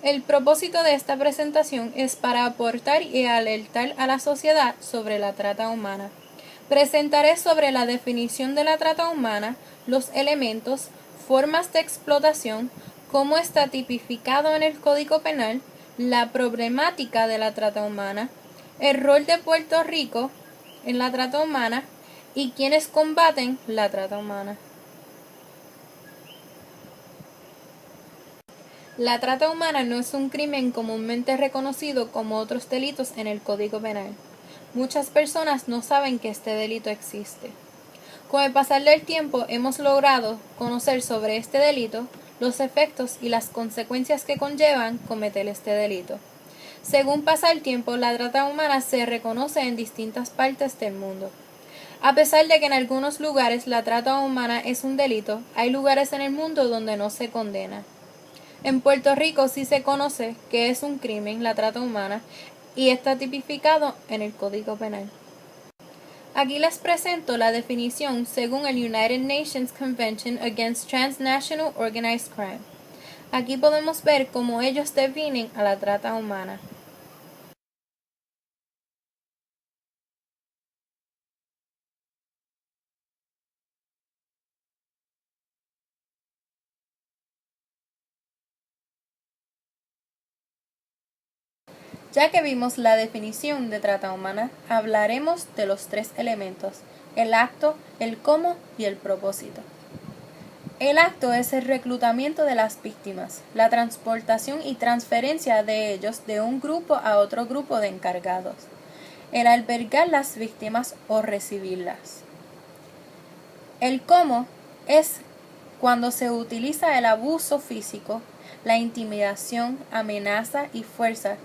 El propósito de esta presentación es para aportar y alertar a la sociedad sobre la trata humana. Presentaré sobre la definición de la trata humana, los elementos, formas de explotación, cómo está tipificado en el Código Penal, la problemática de la trata humana, el rol de Puerto Rico en la trata humana y quienes combaten la trata humana. La trata humana no es un crimen comúnmente reconocido como otros delitos en el Código Penal. Muchas personas no saben que este delito existe. Con el pasar del tiempo hemos logrado conocer sobre este delito, los efectos y las consecuencias que conllevan cometer este delito. Según pasa el tiempo, la trata humana se reconoce en distintas partes del mundo. A pesar de que en algunos lugares la trata humana es un delito, hay lugares en el mundo donde no se condena. En Puerto Rico sí se conoce que es un crimen la trata humana y está tipificado en el Código Penal. Aquí les presento la definición según el United Nations Convention Against Transnational Organized Crime. Aquí podemos ver cómo ellos definen a la trata humana. Ya que vimos la definición de trata humana, hablaremos de los tres elementos: el acto, el cómo y el propósito. El acto es el reclutamiento de las víctimas, la transportación y transferencia de ellos de un grupo a otro grupo de encargados, el albergar las víctimas o recibirlas. El cómo es cuando se utiliza el abuso físico, la intimidación, amenaza y fuerza.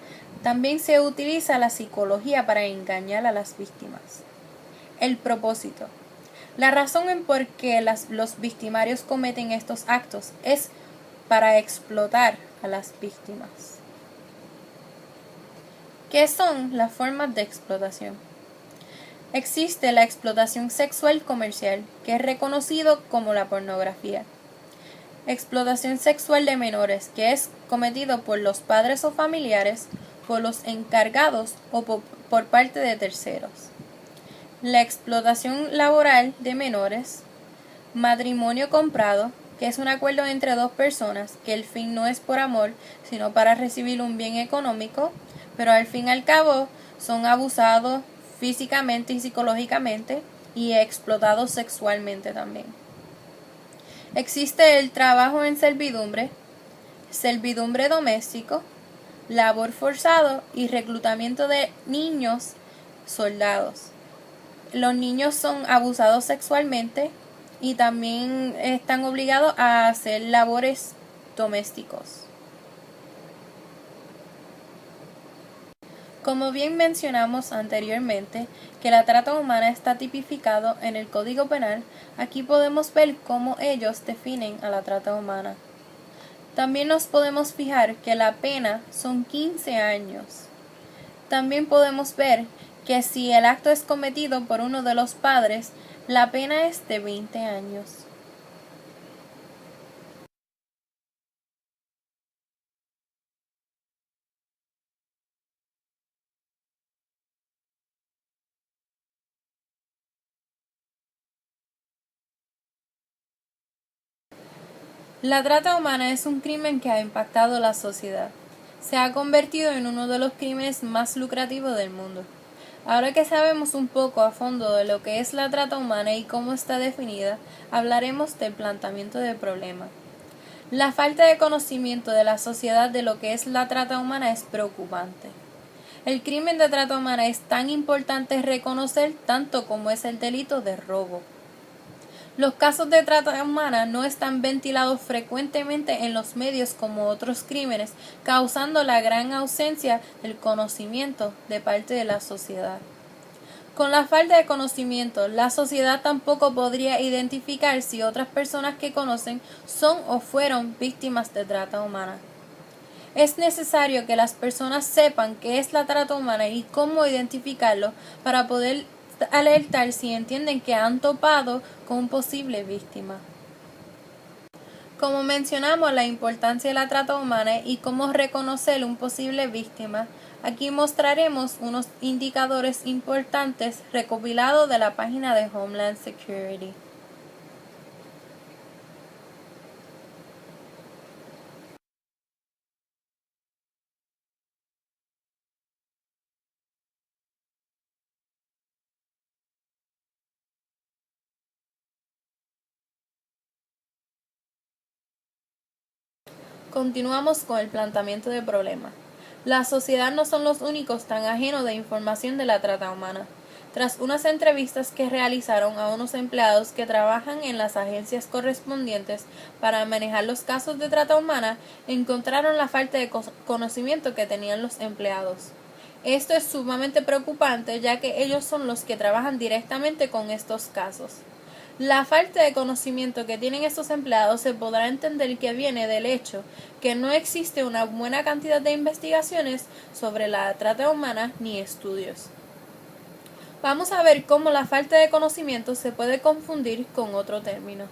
También se utiliza la psicología para engañar a las víctimas. El propósito. La razón en por qué los victimarios cometen estos actos es para explotar a las víctimas. ¿Qué son las formas de explotación? Existe la explotación sexual comercial, que es reconocido como la pornografía. Explotación sexual de menores, que es cometido por los padres o familiares, por los encargados o por parte de terceros. La explotación laboral de menores. Matrimonio comprado, que es un acuerdo entre dos personas, que el fin no es por amor, sino para recibir un bien económico, pero al fin y al cabo son abusados físicamente y psicológicamente y explotados sexualmente también. Existe el trabajo en servidumbre, servidumbre doméstico, labor forzado y reclutamiento de niños soldados. Los niños son abusados sexualmente y también están obligados a hacer labores domésticos. Como bien mencionamos anteriormente, que la trata humana está tipificado en el Código Penal, aquí podemos ver cómo ellos definen a la trata humana. También nos podemos fijar que la pena son 15 años. También podemos ver que si el acto es cometido por uno de los padres, la pena es de 20 años. La trata humana es un crimen que ha impactado la sociedad. Se ha convertido en uno de los crímenes más lucrativos del mundo. Ahora que sabemos un poco a fondo de lo que es la trata humana y cómo está definida, hablaremos del planteamiento del problema. La falta de conocimiento de la sociedad de lo que es la trata humana es preocupante. El crimen de trata humana es tan importante reconocer tanto como es el delito de robo. Los casos de trata humana no están ventilados frecuentemente en los medios como otros crímenes, causando la gran ausencia del conocimiento de parte de la sociedad. Con la falta de conocimiento, la sociedad tampoco podría identificar si otras personas que conocen son o fueron víctimas de trata humana. Es necesario que las personas sepan qué es la trata humana y cómo identificarlo para poder alertar si entienden que han topado con un posible víctima. Como mencionamos la importancia de la trata humana y cómo reconocer un posible víctima, aquí mostraremos unos indicadores importantes recopilados de la página de Homeland Security. Continuamos con el planteamiento del problema. La sociedad no son los únicos tan ajenos de información de la trata humana. Tras unas entrevistas que realizaron a unos empleados que trabajan en las agencias correspondientes para manejar los casos de trata humana, encontraron la falta de conocimiento que tenían los empleados. Esto es sumamente preocupante, ya que ellos son los que trabajan directamente con estos casos. La falta de conocimiento que tienen estos empleados se podrá entender que viene del hecho que no existe una buena cantidad de investigaciones sobre la trata humana ni estudios. Vamos a ver cómo la falta de conocimiento se puede confundir con otro término.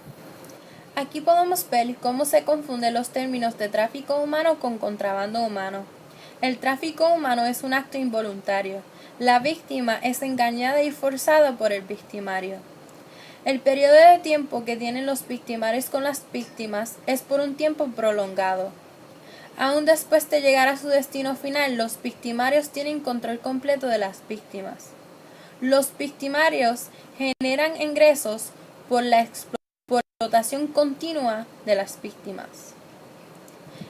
Aquí podemos ver cómo se confunden los términos de tráfico humano con contrabando humano. El tráfico humano es un acto involuntario. La víctima es engañada y forzada por el victimario. El periodo de tiempo que tienen los victimarios con las víctimas es por un tiempo prolongado. Aún después de llegar a su destino final, los victimarios tienen control completo de las víctimas. Los victimarios generan ingresos por la explotación continua de las víctimas.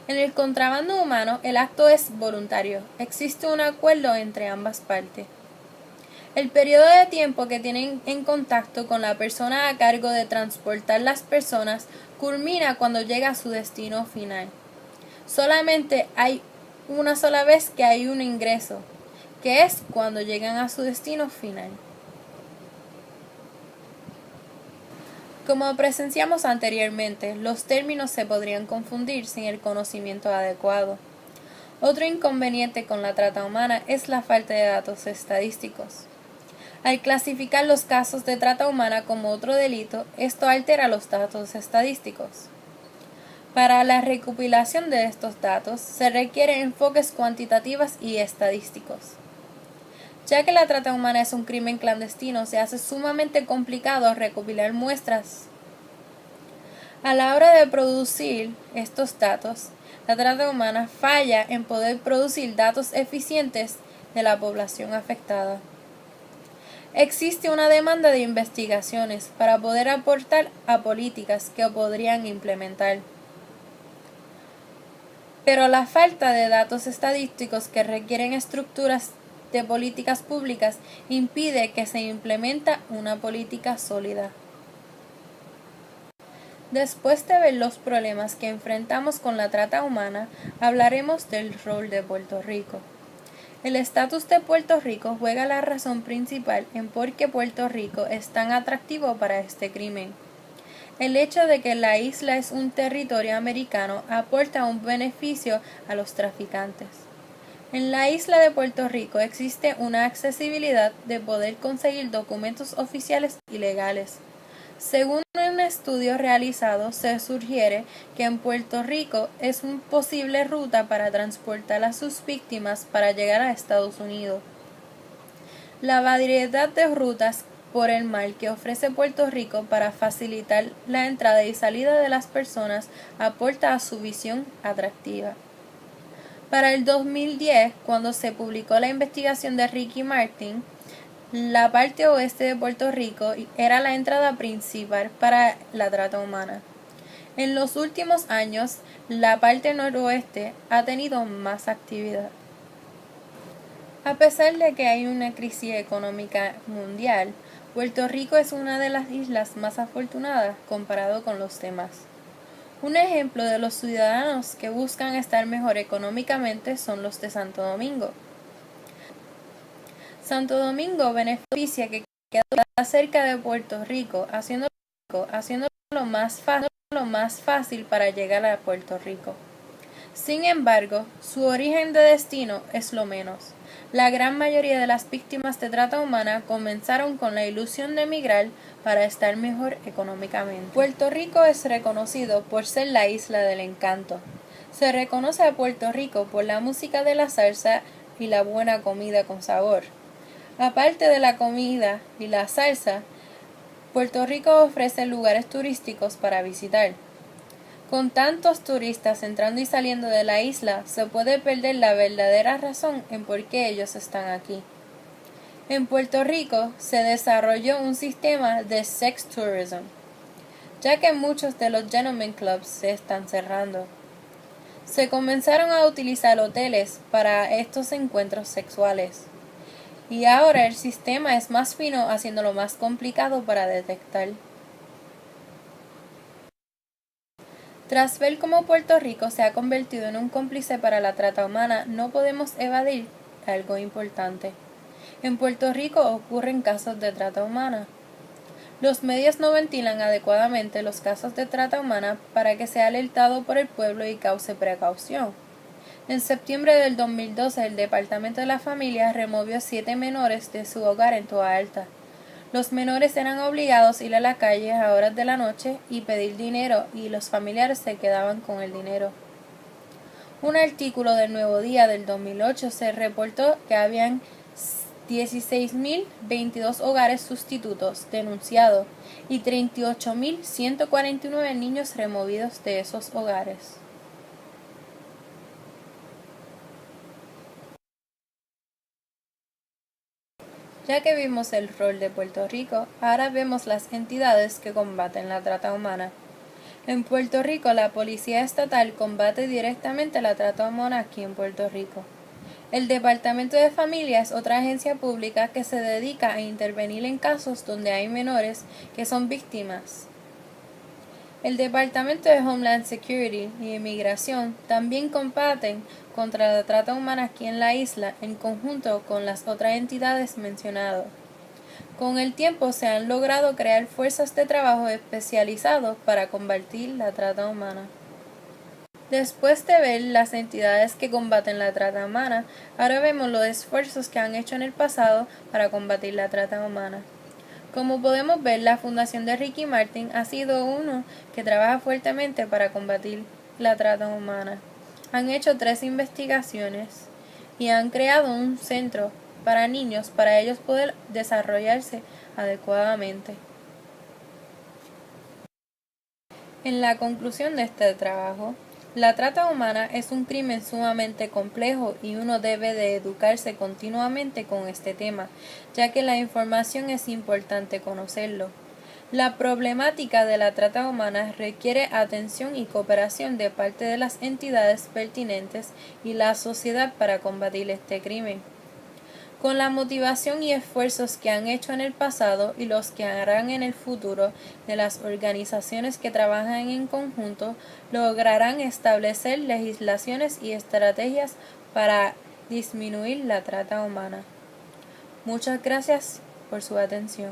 En el contrabando humano, el acto es voluntario. Existe un acuerdo entre ambas partes. El periodo de tiempo que tienen en contacto con la persona a cargo de transportar las personas culmina cuando llega a su destino final. Solamente hay una sola vez que hay un ingreso, que es cuando llegan a su destino final. Como presenciamos anteriormente, los términos se podrían confundir sin el conocimiento adecuado. Otro inconveniente con la trata humana es la falta de datos estadísticos. Al clasificar los casos de trata humana como otro delito, esto altera los datos estadísticos. Para la recopilación de estos datos se requieren enfoques cuantitativos y estadísticos. Ya que la trata humana es un crimen clandestino, se hace sumamente complicado recopilar muestras. A la hora de producir estos datos, la trata humana falla en poder producir datos eficientes de la población afectada. Existe una demanda de investigaciones para poder aportar a políticas que podrían implementar. Pero la falta de datos estadísticos que requieren estructuras de políticas públicas impide que se implemente una política sólida. Después de ver los problemas que enfrentamos con la trata humana, hablaremos del rol de Puerto Rico. El estatus de Puerto Rico juega la razón principal en por qué Puerto Rico es tan atractivo para este crimen. El hecho de que la isla es un territorio americano aporta un beneficio a los traficantes. En la isla de Puerto Rico existe una accesibilidad de poder conseguir documentos oficiales y legales. Según un estudio realizado, se sugiere que en Puerto Rico es una posible ruta para transportar a sus víctimas para llegar a Estados Unidos. La variedad de rutas por el mar que ofrece Puerto Rico para facilitar la entrada y salida de las personas aporta a su visión atractiva. Para el 2010, cuando se publicó la investigación de Ricky Martin, la parte oeste de Puerto Rico era la entrada principal para la trata humana. En los últimos años, la parte noroeste ha tenido más actividad. A pesar de que hay una crisis económica mundial, Puerto Rico es una de las islas más afortunadas comparado con los demás. Un ejemplo de los ciudadanos que buscan estar mejor económicamente son los de Santo Domingo. Santo Domingo beneficia que queda cerca de Puerto Rico, haciéndolo más fácil para llegar a Puerto Rico. Sin embargo, su origen de destino es lo menos. La gran mayoría de las víctimas de trata humana comenzaron con la ilusión de emigrar para estar mejor económicamente. Puerto Rico es reconocido por ser la isla del encanto. Se reconoce a Puerto Rico por la música de la salsa y la buena comida con sabor. Aparte de la comida y la salsa, Puerto Rico ofrece lugares turísticos para visitar. Con tantos turistas entrando y saliendo de la isla, se puede perder la verdadera razón en por qué ellos están aquí. En Puerto Rico se desarrolló un sistema de sex tourism, ya que muchos de los gentlemen clubs se están cerrando. Se comenzaron a utilizar hoteles para estos encuentros sexuales. Y ahora el sistema es más fino, haciéndolo más complicado para detectar. Tras ver cómo Puerto Rico se ha convertido en un cómplice para la trata humana, no podemos evadir algo importante. En Puerto Rico ocurren casos de trata humana. Los medios no ventilan adecuadamente los casos de trata humana para que sea alertado por el pueblo y cause precaución. En septiembre del 2012, el Departamento de la Familia removió a 7 menores de su hogar en Toa Alta. Los menores eran obligados a ir a la calle a horas de la noche y pedir dinero, y los familiares se quedaban con el dinero. Un artículo del Nuevo Día del 2008 se reportó que habían 16.022 hogares sustitutos denunciados y 38.149 niños removidos de esos hogares. Ya que vimos el rol de Puerto Rico, ahora vemos las entidades que combaten la trata humana. En Puerto Rico, la Policía Estatal combate directamente la trata humana aquí en Puerto Rico. El Departamento de Familia es otra agencia pública que se dedica a intervenir en casos donde hay menores que son víctimas. El Departamento de Homeland Security y Inmigración también combaten contra la trata humana aquí en la isla en conjunto con las otras entidades mencionadas. Con el tiempo se han logrado crear fuerzas de trabajo especializados para combatir la trata humana. Después de ver las entidades que combaten la trata humana, ahora vemos los esfuerzos que han hecho en el pasado para combatir la trata humana. Como podemos ver, la Fundación de Ricky Martin ha sido uno que trabaja fuertemente para combatir la trata humana. Han hecho 3 investigaciones y han creado un centro para niños para ellos poder desarrollarse adecuadamente. En la conclusión de este trabajo, la trata humana es un crimen sumamente complejo y uno debe de educarse continuamente con este tema, ya que la información es importante conocerlo. La problemática de la trata humana requiere atención y cooperación de parte de las entidades pertinentes y la sociedad para combatir este crimen. Con la motivación y esfuerzos que han hecho en el pasado y los que harán en el futuro de las organizaciones que trabajan en conjunto, lograrán establecer legislaciones y estrategias para disminuir la trata humana. Muchas gracias por su atención.